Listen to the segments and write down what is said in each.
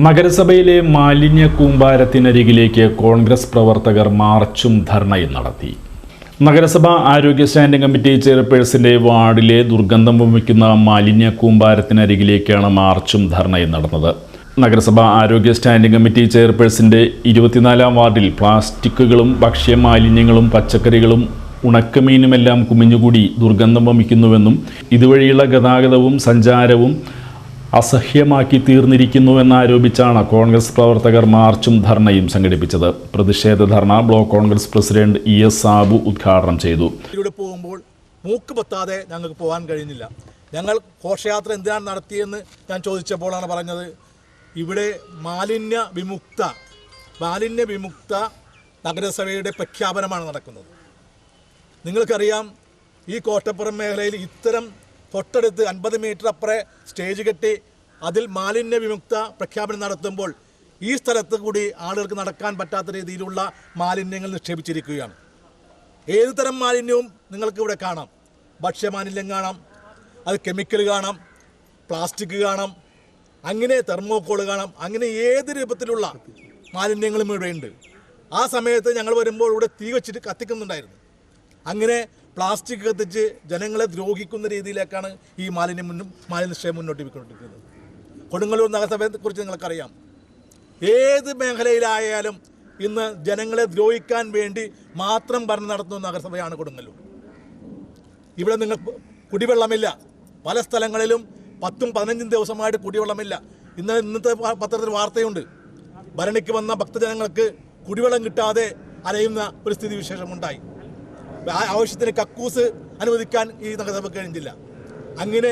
നഗരസഭയിലെ മാലിന്യ കൂമ്പാരത്തിനരികിലേക്ക് കോൺഗ്രസ് പ്രവർത്തകർ മാർച്ചും ധർണയും നടത്തി. നഗരസഭാ ആരോഗ്യ സ്റ്റാൻഡിംഗ് കമ്മിറ്റി ചെയർപേഴ്സന്റെ വാർഡിലെ ദുർഗന്ധം വമിക്കുന്ന മാലിന്യ കൂമ്പാരത്തിനരികിലേക്കാണ് മാർച്ചും ധർണയും നടന്നത്. നഗരസഭാ ആരോഗ്യ സ്റ്റാൻഡിംഗ് കമ്മിറ്റി ചെയർപേഴ്സന്റെ 24-ാം വാർഡിൽ പ്ലാസ്റ്റിക്കുകളും ഭക്ഷ്യമാലിന്യങ്ങളും പച്ചക്കറികളും ഉണക്കമീനുമെല്ലാം കുമിഞ്ഞുകൂടി ദുർഗന്ധം വമിക്കുന്നുവെന്നും ഇതുവഴിയുള്ള ഗതാഗതവും സഞ്ചാരവും അസഹ്യമാക്കി തീർന്നിരിക്കുന്നുവെന്നാരോപിച്ചാണ് കോൺഗ്രസ് പ്രവർത്തകർ മാർച്ചും ധർണയും സംഘടിപ്പിച്ചത്. പ്രതിഷേധ dharna block Congress president ES Sabu ഉദ്ഘാടനം ചെയ്തു. ഇവിടെ പോകുമ്പോൾ മൂക്ക് പൊത്താതെ ഞങ്ങൾക്ക് പോകാൻ കഴിയുന്നില്ല. ഞങ്ങൾ ഘോഷയാത്ര എന്തിനാണ് നടത്തിയെന്ന് ഞാൻ ചോദിച്ചപ്പോഴാണ് പറഞ്ഞത്, ഇവിടെ മാലിന്യ വിമുക്ത നഗരസഭയുടെ പ്രഖ്യാപനമാണ് നടക്കുന്നത്. നിങ്ങൾക്കറിയാം, ഈ കോട്ടപ്പുറം മേഖലയിൽ ഇത്തരം തൊട്ടടുത്ത് 50 മീറ്റർ അപ്പുറം സ്റ്റേജ് കെട്ടി അതിൽ മാലിന്യ വിമുക്ത പ്രഖ്യാപനം നടത്തുമ്പോൾ ഈ സ്ഥലത്ത് കൂടി ആളുകൾക്ക് നടക്കാൻ പറ്റാത്ത രീതിയിലുള്ള മാലിന്യങ്ങൾ നിക്ഷേപിച്ചിരിക്കുകയാണ്. ഏത് തരം മാലിന്യവും നിങ്ങൾക്ക് ഇവിടെ കാണാം. ഭക്ഷ്യമാലിന്യം കാണാം, അത് കെമിക്കൽ കാണാം, പ്ലാസ്റ്റിക് കാണാം, അങ്ങനെ തെർമോക്കോൾ കാണാം, അങ്ങനെ ഏത് രൂപത്തിലുള്ള മാലിന്യങ്ങളും ഇവിടെയുണ്ട്. ആ സമയത്ത് ഞങ്ങൾ വരുമ്പോൾ ഇവിടെ തീ വെച്ചിട്ട് കത്തിക്കുന്നുണ്ടായിരുന്നു. അങ്ങനെ പ്ലാസ്റ്റിക് കത്തിച്ച് ജനങ്ങളെ ദ്രോഹിക്കുന്ന രീതിയിലേക്കാണ് ഈ മാലിന്യ നിക്ഷേപം മുന്നോട്ട് പോയിക്കൊണ്ടിരിക്കുന്നത്. കൊടുങ്ങല്ലൂർ നഗരസഭയെക്കുറിച്ച് നിങ്ങൾക്കറിയാം. ഏത് മേഖലയിലായാലും ഇന്ന് ജനങ്ങളെ ദ്രോഹിക്കാൻ വേണ്ടി മാത്രം ഭരണം നടത്തുന്ന നഗരസഭയാണ് കൊടുങ്ങല്ലൂർ. ഇവിടെ നിങ്ങൾക്ക് കുടിവെള്ളമില്ല. പല സ്ഥലങ്ങളിലും 10-15 ദിവസമായിട്ട് കുടിവെള്ളമില്ല. ഇന്നത്തെ പത്രത്തിൽ വാർത്തയുണ്ട്, ഭരണിക്ക് വന്ന ഭക്തജനങ്ങൾക്ക് കുടിവെള്ളം കിട്ടാതെ അലയുന്ന ഒരു സ്ഥിതിവിശേഷമുണ്ടായി. ആവശ്യത്തിന് കക്കൂസ് അനുവദിക്കാൻ ഈ നഗരസഭ കഴിഞ്ഞില്ല. അങ്ങനെ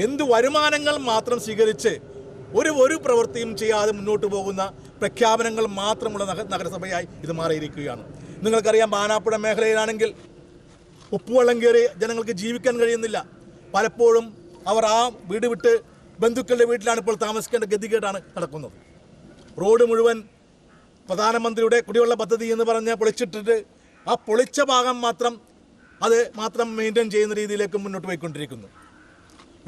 എന്ത് വരുമാനങ്ങൾ മാത്രം സ്വീകരിച്ച് ഒരു പ്രവൃത്തിയും ചെയ്യാതെ മുന്നോട്ട് പോകുന്ന പ്രഖ്യാപനങ്ങൾ മാത്രമുള്ള നഗരസഭയായി ഇത് മാറിയിരിക്കുകയാണ്. നിങ്ങൾക്കറിയാം, ബാനാപ്പുഴ മേഖലയിലാണെങ്കിൽ ഉപ്പുവെള്ളം കയറി ജനങ്ങൾക്ക് ജീവിക്കാൻ കഴിയുന്നില്ല. പലപ്പോഴും അവർ ആ വീട് വിട്ട് ബന്ധുക്കളുടെ വീട്ടിലാണ് ഇപ്പോൾ താമസിക്കേണ്ട ഗതികേടാണ് നടക്കുന്നത്. റോഡ് മുഴുവൻ പ്രധാനമന്ത്രിയുടെ കുടിവെള്ള പദ്ധതി എന്ന് പറഞ്ഞ് പൊളിച്ചിട്ടിട്ട് ആ പൊളിച്ച ഭാഗം മാത്രം മെയിൻറ്റെയിൻ ചെയ്യുന്ന രീതിയിലേക്ക് മുന്നോട്ട് പോയിക്കൊണ്ടിരിക്കുന്നു.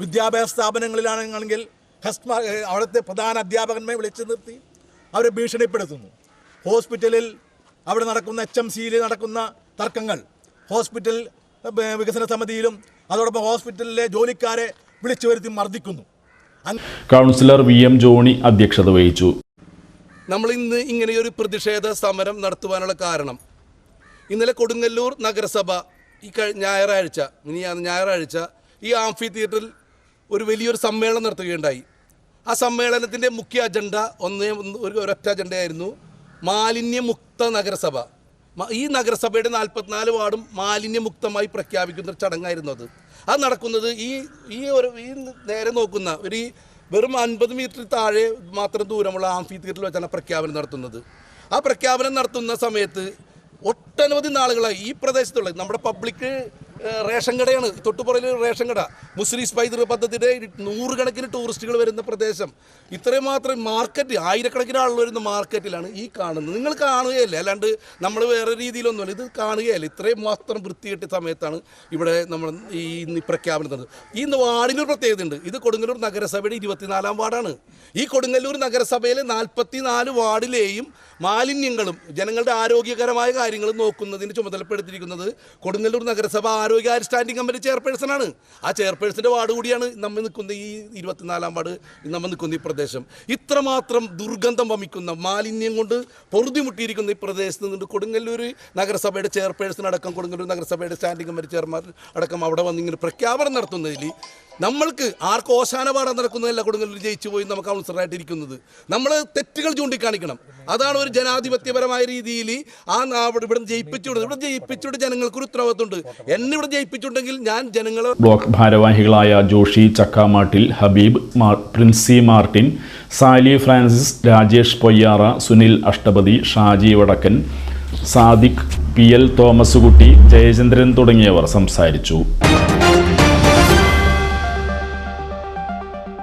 വിദ്യാഭ്യാസ സ്ഥാപനങ്ങളിലാണെങ്കിൽ അവിടുത്തെ പ്രധാന അധ്യാപകന്മാരെ വിളിച്ചു നിർത്തി അവരെ ഭീഷണിപ്പെടുത്തുന്നു. ഹോസ്പിറ്റലിൽ അവിടെ നടക്കുന്ന HMCയിൽ നടക്കുന്ന തർക്കങ്ങൾ ഹോസ്പിറ്റൽ വികസന സമിതിയിലും അതോടൊപ്പം ഹോസ്പിറ്റലിലെ ജോലിക്കാരെ വിളിച്ചു വരുത്തി മർദ്ദിക്കുന്നു. കൗൺസിലർ VM ജോണി അധ്യക്ഷത വഹിച്ചു. നമ്മൾ ഇന്ന് ഇങ്ങനെയൊരു പ്രതിഷേധ സമരം നടത്തുവാനുള്ള കാരണം, ഇന്നലെ കൊടുങ്ങല്ലൂർ നഗരസഭ ഈ ഞായറാഴ്ച ഈ ആംഫി തിയേറ്ററിൽ ഒരു വലിയൊരു സമ്മേളനം നടത്തുകയുണ്ടായി. ആ സമ്മേളനത്തിൻ്റെ മുഖ്യ അജണ്ട ഒരൊറ്റ അജണ്ടയായിരുന്നു മാലിന്യമുക്ത നഗരസഭ. ഈ നഗരസഭയുടെ 44 വാർഡും മാലിന്യമുക്തമായി പ്രഖ്യാപിക്കുന്ന ചടങ്ങായിരുന്നു അത് നടക്കുന്നത് ഈ നേരെ നോക്കുന്ന വെറും 50 മീറ്റർ താഴെ മാത്രം ദൂരമുള്ള ആംഫി തിയേറ്ററിൽ വെച്ചാണ് പ്രഖ്യാപനം നടത്തുന്നത്. ആ പ്രഖ്യാപനം നടത്തുന്ന സമയത്ത് ഒട്ടനവധി നാളുകളായി ഈ പ്രദേശത്തുള്ള നമ്മുടെ പബ്ലിക് റേഷൻ കടയാണ്, തൊട്ടുപുറയിൽ റേഷൻ കട, മുസ്ലിം പൈതൃക പദ്ധതിയുടെ 100 കണക്കിന് ടൂറിസ്റ്റുകൾ വരുന്ന പ്രദേശം, ഇത്രയും മാത്രം മാർക്കറ്റ്, 1000-കണക്കിന് ആളുകൾ വരുന്ന മാർക്കറ്റിലാണ് ഈ കാണുന്നത്. നിങ്ങൾ കാണുകയല്ലേ, അല്ലാണ്ട് നമ്മൾ വേറെ രീതിയിലൊന്നുമല്ല, ഇത് കാണുകയല്ലേ. ഇത്രയും മാത്രം വൃത്തികെട്ട സമയത്താണ് ഇവിടെ നമ്മൾ ഈ പ്രഖ്യാപനം. ഈ വാർഡിനൊരു പ്രത്യേകതയുണ്ട്. ഇത് കൊടുങ്ങല്ലൂർ നഗരസഭയുടെ 24-ാം വാർഡാണ്. ഈ കൊടുങ്ങല്ലൂർ നഗരസഭയിലെ 44 വാർഡിലെയും മാലിന്യങ്ങളും ജനങ്ങളുടെ ആരോഗ്യകരമായ കാര്യങ്ങളും നോക്കുന്നതിന് ചുമതലപ്പെടുത്തിയിരിക്കുന്നത് കൊടുങ്ങല്ലൂർ നഗരസഭ ആരോഗ്യ സ്റ്റാൻഡിംഗ് കമ്മിറ്റി ചെയർപേഴ്സണാണ്. ആ ചെയർപേഴ്സൻ്റെ വാർഡ് കൂടിയാണ് നമ്മൾ നിൽക്കുന്ന ഈ 24-ാം വാർഡ്, നമ്മൾ നിൽക്കുന്ന ഈ പ്രദേശം. ഇത്രമാത്രം ദുർഗന്ധം വമിക്കുന്ന, മാലിന്യം കൊണ്ട് പൊറുതിമുട്ടിയിരിക്കുന്ന ഈ പ്രദേശത്ത് നിന്ന് കൊടുങ്ങല്ലൂർ നഗരസഭയുടെ ചെയർപേഴ്സൺ അടക്കം, കൊടുങ്ങല്ലൂർ നഗരസഭയുടെ സ്റ്റാൻഡിംഗ് കമ്മിറ്റി ചെയർമാൻ അടക്കം അവിടെ വന്നിങ്ങനെ പ്രഖ്യാപനം നടത്തുന്നതിൽ നമ്മൾക്ക് ആർക്ക് ഓശാന പാടാൻ നടക്കുന്നതല്ല കൊടുങ്ങല്ലൂർ ജയിച്ചു പോയി നമുക്ക് കൗൺസിലറായിട്ടിരിക്കുന്നത്. നമ്മൾ തെറ്റുകൾ ചൂണ്ടിക്കാണിക്കണം. അതാണ് ഒരു ജനാധിപത്യപരമായ രീതിയിൽ ഇവിടെ ജയിപ്പിച്ചുകൊണ്ട് ജനങ്ങൾക്കൊരു ഉത്തരവാദിത്തമുണ്ട്. എന്നെ ഇവിടെ ജയിപ്പിച്ചിട്ടുണ്ടെങ്കിൽ ഞാൻ ജനങ്ങളെ. ബ്ലോക്ക് ഭാരവാഹികളായ ജോഷി ചക്കാമാട്ടിൽ, ഹബീബ്, പ്രിൻസി മാർട്ടിൻ, സാലി ഫ്രാൻസിസ്, രാജേഷ് പൊയ്യാറ, സുനിൽ അഷ്ടപതി, ഷാജി വടക്കൻ, സാദിഖ്, PL തോമസുകുട്ടി, ജയചന്ദ്രൻ തുടങ്ങിയവർ സംസാരിച്ചു.